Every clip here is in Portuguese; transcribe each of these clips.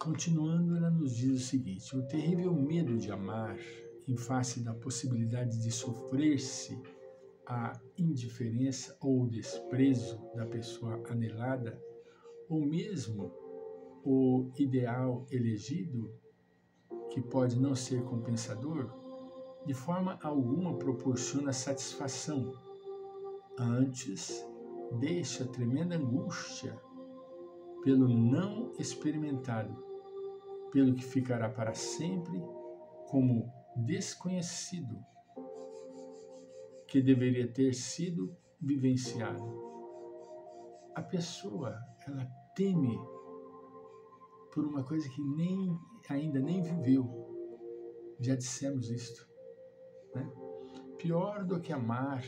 Continuando, ela nos diz o seguinte: o terrível medo de amar, em face da possibilidade de sofrer-se a indiferença ou o desprezo da pessoa anelada, ou mesmo o ideal elegido, que pode não ser compensador, de forma alguma proporciona satisfação. Antes, deixa tremenda angústia pelo não experimentado, pelo que ficará para sempre como desconhecido, que deveria ter sido vivenciado. A pessoa, ela teme por uma coisa que ainda nem viveu. Já dissemos isto, né? Pior do que amar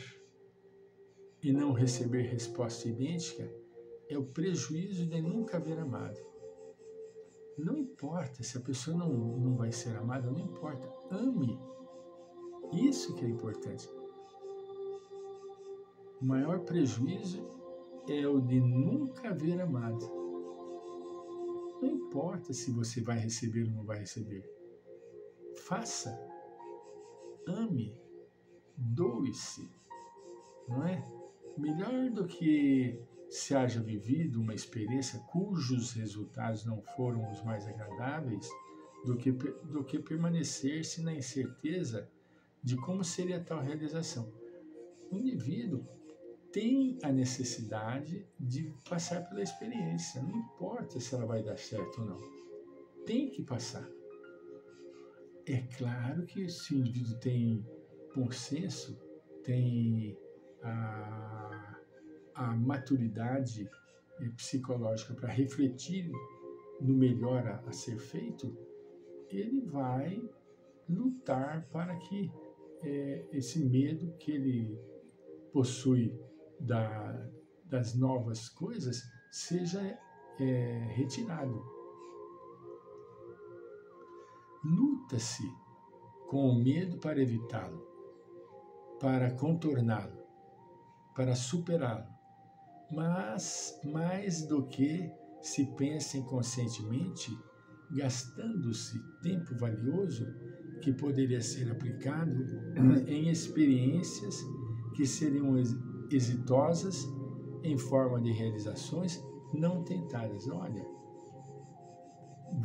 e não receber resposta idêntica é o prejuízo de nunca haver amado. Não importa se a pessoa não vai ser amada, não importa. Ame. Isso que é importante. O maior prejuízo é o de nunca haver amado. Não importa se você vai receber ou não vai receber. Faça. Ame. Doe-se. Não é? Melhor do que se haja vivido uma experiência cujos resultados não foram os mais agradáveis, do que permanecer-se na incerteza de como seria tal realização. O indivíduo tem a necessidade de passar pela experiência, não importa se ela vai dar certo ou não. Tem que passar. É claro que se o indivíduo tem bom senso, tem a maturidade psicológica para refletir no melhor a ser feito, ele vai lutar para que esse medo que ele possui das novas coisas seja retirado. Luta-se com o medo para evitá-lo, para contorná-lo, para superá-lo, mas mais do que se pensa inconscientemente, gastando-se tempo valioso que poderia ser aplicado em experiências que seriam exitosas em forma de realizações não tentadas. Olha,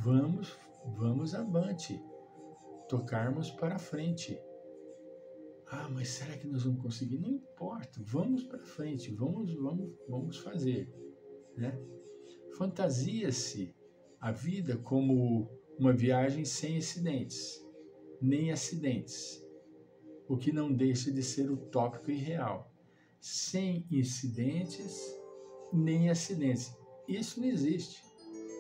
vamos avante, tocarmos para frente. Ah, mas será que nós vamos conseguir? Não importa, vamos para frente, vamos fazer, né? Fantasia-se a vida como uma viagem sem incidentes, nem acidentes, o que não deixa de ser utópico e real. Sem incidentes, nem acidentes. Isso não existe.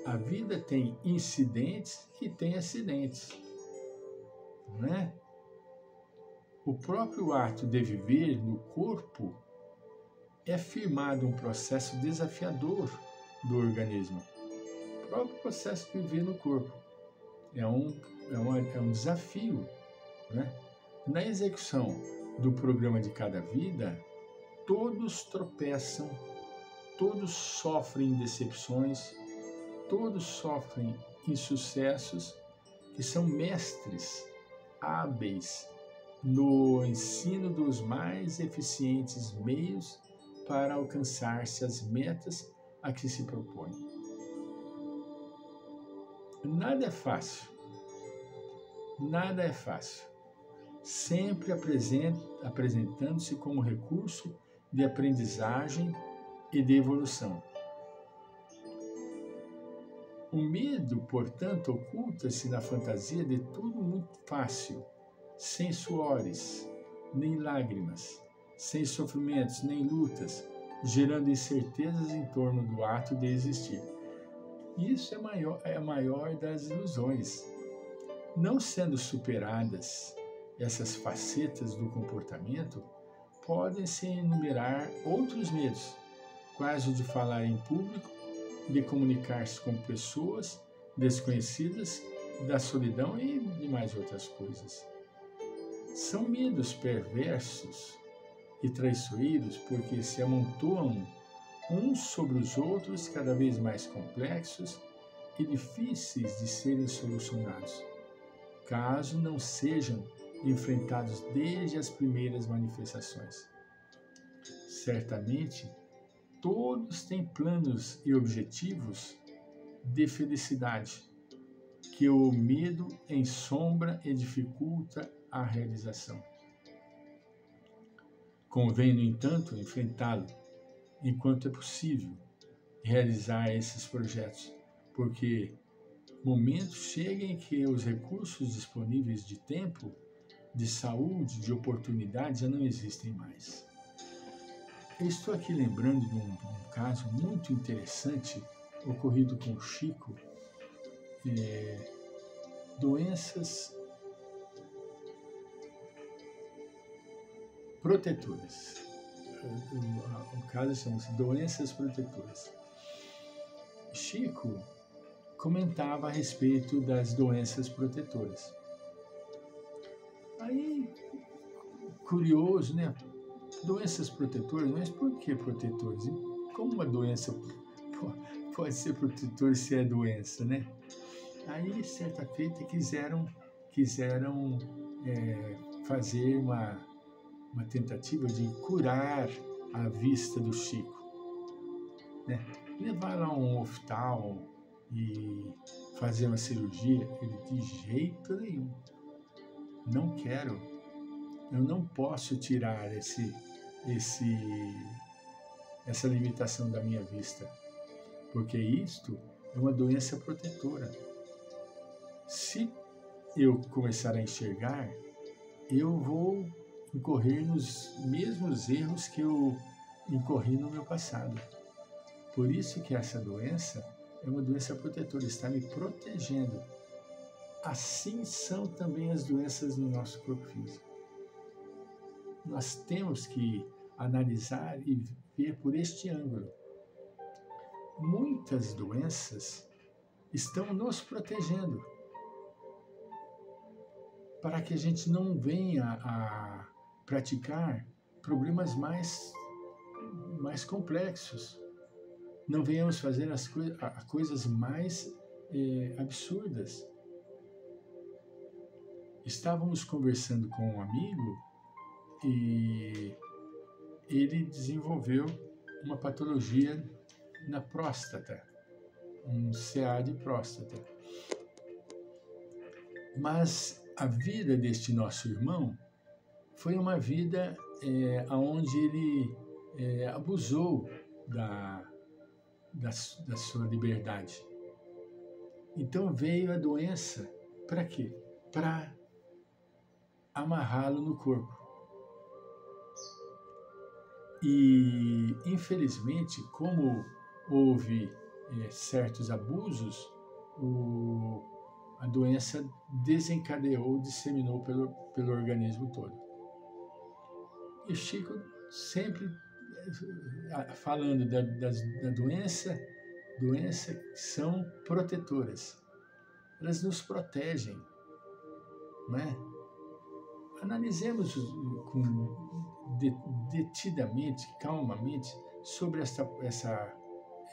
A vida tem incidentes e tem acidentes, não é? O próprio ato de viver no corpo é firmado um processo desafiador do organismo. O próprio processo de viver no corpo é um desafio, né? Na execução do programa de cada vida, todos tropeçam, todos sofrem decepções, todos sofrem insucessos, que são mestres hábeis no ensino dos mais eficientes meios para alcançar-se as metas a que se propõe. Nada é fácil. Nada é fácil. Sempre apresentando-se como recurso de aprendizagem e de evolução. O medo, portanto, oculta-se na fantasia de tudo muito fácil, sem suores, nem lágrimas, sem sofrimentos, nem lutas, gerando incertezas em torno do ato de existir. Isso é a maior das ilusões. Não sendo superadas essas facetas do comportamento, podem-se enumerar outros medos, quais o de falar em público, de comunicar-se com pessoas desconhecidas, da solidão e de mais outras coisas. São medos perversos e traiçoeiros porque se amontoam uns sobre os outros, cada vez mais complexos e difíceis de serem solucionados, caso não sejam enfrentados desde as primeiras manifestações. Certamente, todos têm planos e objetivos de felicidade, que o medo ensombra e dificulta a realização. Convém, no entanto, enfrentá-lo enquanto é possível realizar esses projetos, porque momentos chegam em que os recursos disponíveis de tempo, de saúde, de oportunidade já não existem mais. Eu estou aqui lembrando de um caso muito interessante ocorrido com o Chico, doenças protetoras. O caso chama-se doenças protetoras. Chico comentava a respeito das doenças protetoras. Aí, curioso, né? Doenças protetoras, mas por que protetoras? Como uma doença pode ser protetora se é doença, né? Aí, certa feita, quiseram fazer uma tentativa de curar a vista do Chico, né? Levar lá um oftalmo e fazer uma cirurgia. Ele, de jeito nenhum, não quero, eu não posso tirar essa limitação da minha vista, porque isto é uma doença protetora. Se eu começar a enxergar, eu vou incorrer nos mesmos erros que eu incorri no meu passado. Por isso que essa doença é uma doença protetora, está me protegendo. Assim são também as doenças no nosso corpo físico. Nós temos que analisar e ver por este ângulo. Muitas doenças estão nos protegendo para que a gente não venha a praticar problemas mais complexos. Não venhamos fazer as coisas mais absurdas. Estávamos conversando com um amigo e ele desenvolveu uma patologia na próstata, um CA de próstata. Mas a vida deste nosso irmão foi uma vida onde ele abusou da sua liberdade. Então veio a doença para quê? Para amarrá-lo no corpo. E, infelizmente, como houve certos abusos, a doença desencadeou, disseminou pelo organismo todo. E o Chico sempre falando da doença são protetoras. Elas nos protegem, não é? Analisemos detidamente, calmamente, sobre essa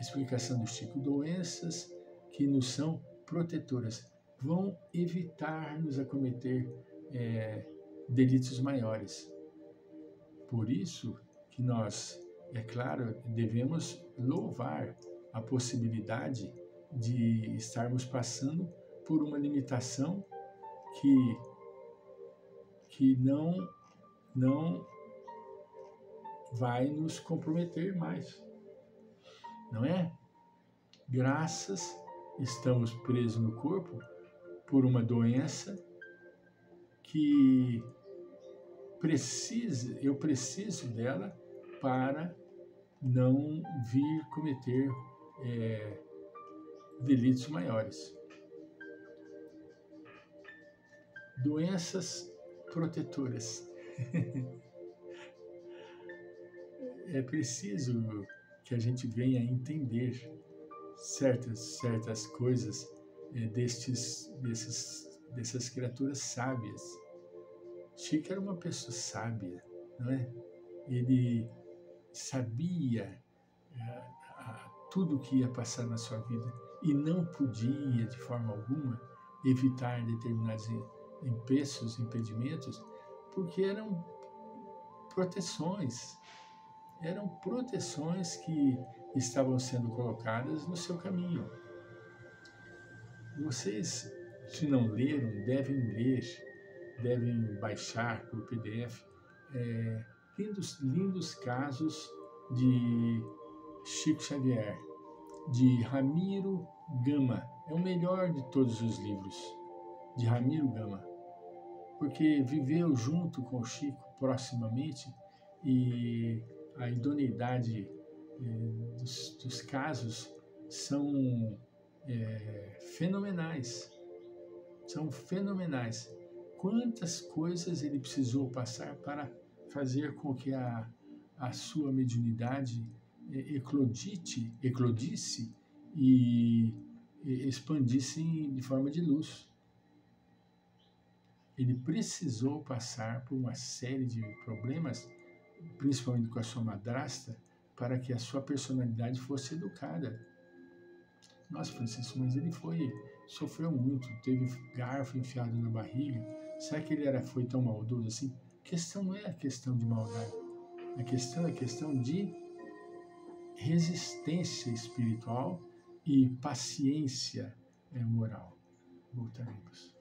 explicação do Chico. Doenças que nos são protetoras vão evitar-nos a cometer delitos maiores. Por isso que nós, é claro, devemos louvar a possibilidade de estarmos passando por uma limitação que não vai nos comprometer mais, não é? Graças, estamos presos no corpo por uma doença que eu preciso dela para não vir cometer delitos maiores. Doenças protetoras. É preciso que a gente venha a entender certas coisas dessas criaturas sábias. Chico era uma pessoa sábia, não é? Ele sabia tudo o que ia passar na sua vida. e não podia, de forma alguma, evitar determinados empeços, impedimentos, porque eram proteções que estavam sendo colocadas no seu caminho. Vocês, se não leram, devem ler, devem baixar por PDF, lindos casos de Chico Xavier, de Ramiro Gama. É o melhor de todos os livros, de Ramiro Gama, porque viveu junto com o Chico proximamente e a idoneidade dos casos são fenomenais. São fenomenais. Quantas coisas ele precisou passar para fazer com que a sua mediunidade eclodisse e expandisse de forma de luz. Ele precisou passar por uma série de problemas, principalmente com a sua madrasta, para que a sua personalidade fosse educada. Nossa, Francisco, mas ele sofreu muito, teve garfo enfiado na barriga. Será que ele foi tão maldoso assim? A questão não é a questão de maldade. A questão é a questão de resistência espiritual e paciência moral. Voltaremos.